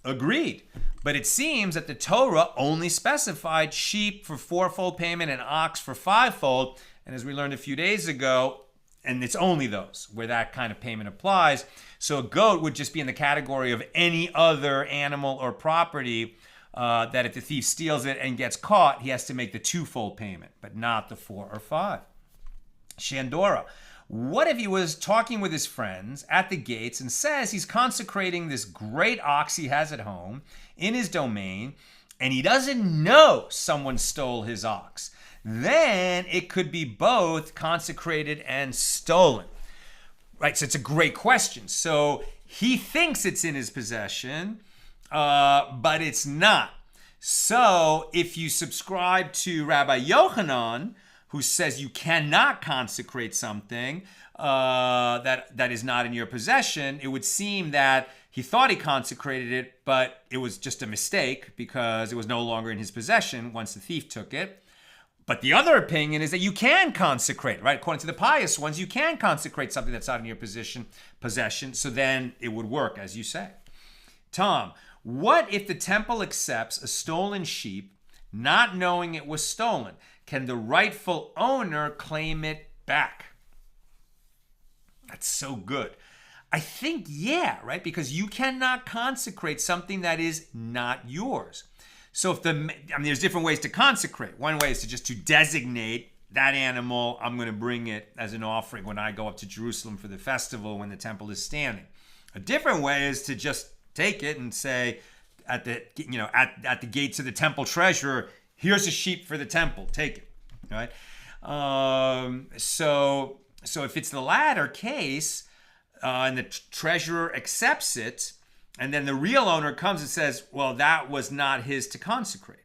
Agreed. But it seems that the Torah only specified sheep for fourfold payment and ox for fivefold. And as we learned a few days ago, and it's only those where that kind of payment applies. So a goat would just be in the category of any other animal or property that if the thief steals it and gets caught, he has to make the twofold payment, but not the 4 or 5. Shandora, what if he was talking with his friends at the gates and says he's consecrating this great ox he has at home in his domain, and he doesn't know someone stole his ox? Then it could be both consecrated and stolen. Right, so it's a great question. So he thinks it's in his possession, but it's not. So if you subscribe to Rabbi Yochanan, who says you cannot consecrate something that is not in your possession, it would seem that he thought he consecrated it, but it was just a mistake because it was no longer in his possession once the thief took it. But the other opinion is that you can consecrate, right? According to the Pious Ones, you can consecrate something that's not in your possession, so then it would work, as you say. Tom, what if the temple accepts a stolen sheep, not knowing it was stolen? Can the rightful owner claim it back? That's so good. I think, yeah, right? Because you cannot consecrate something that is not yours. So if there's different ways to consecrate. One way is to designate that animal. I'm going to bring it as an offering when I go up to Jerusalem for the festival when the temple is standing. A different way is to just take it and say at the gates of the temple treasurer, here's a sheep for the temple. Take it, right? So if it's the latter case and the treasurer accepts it, and then the real owner comes and says, well, that was not his to consecrate.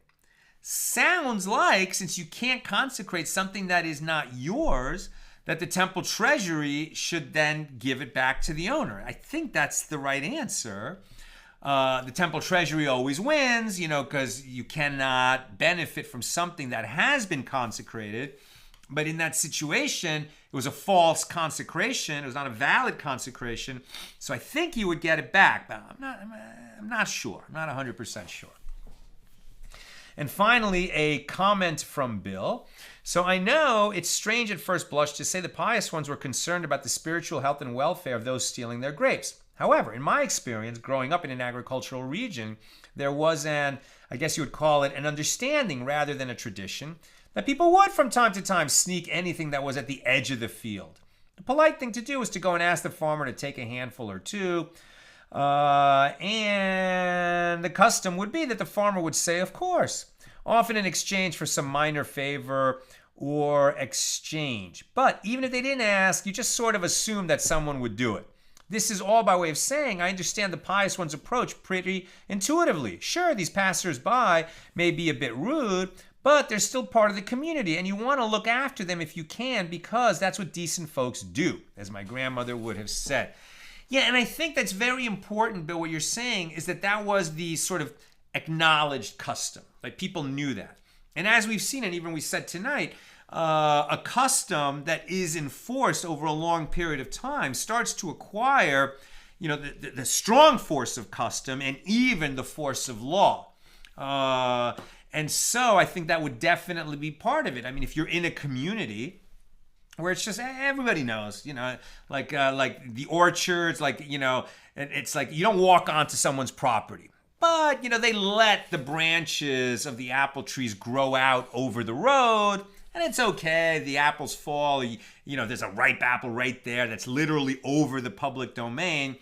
Sounds like, since you can't consecrate something that is not yours, that the temple treasury should then give it back to the owner. I think that's the right answer. The temple treasury always wins, because you cannot benefit from something that has been consecrated. But in that situation, it was a false consecration. It was not a valid consecration. So I think he would get it back, but I'm not sure. I'm not 100% sure. And finally, a comment from Bill. So I know it's strange at first blush to say the pious ones were concerned about the spiritual health and welfare of those stealing their grapes. However, in my experience, growing up in an agricultural region, there was I guess you would call it an understanding rather than a tradition, that people would from time to time sneak anything that was at the edge of the field. The polite thing to do was to go and ask the farmer to take a handful or two, and the custom would be that the farmer would say, of course, often in exchange for some minor favor or exchange. But even if they didn't ask, you just sort of assume that someone would do it. This is all by way of saying I understand the pious one's approach pretty intuitively. Sure, these passers-by may be a bit rude, but they're still part of the community, and you want to look after them if you can, because that's what decent folks do, as my grandmother would have said. Yeah, and I think that's very important, Bill. What you're saying is that was the sort of acknowledged custom. Like, people knew that. And as we've seen, and even we said tonight, a custom that is enforced over a long period of time starts to acquire, the strong force of custom and even the force of law. And so I think that would definitely be part of it. I mean, if you're in a community where it's just everybody knows, like the orchards, it's like you don't walk onto someone's property. But, they let the branches of the apple trees grow out over the road, and it's okay. The apples fall. There's a ripe apple right there that's literally over the public domain.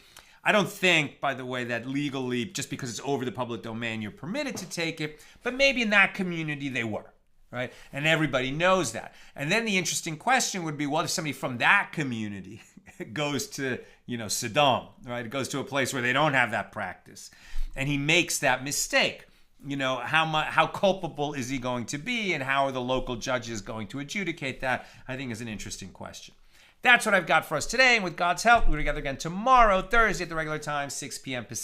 I don't think, by the way, that legally, just because it's over the public domain, you're permitted to take it. But maybe in that community they were, right? And everybody knows that. And then the interesting question would be, well, if somebody from that community goes to, Sodom, right? It goes to a place where they don't have that practice, and he makes that mistake. How culpable is he going to be, and how are the local judges going to adjudicate that? I think is an interesting question. That's what I've got for us today, and with God's help, we're together again tomorrow, Thursday at the regular time, 6 p.m. Pacific.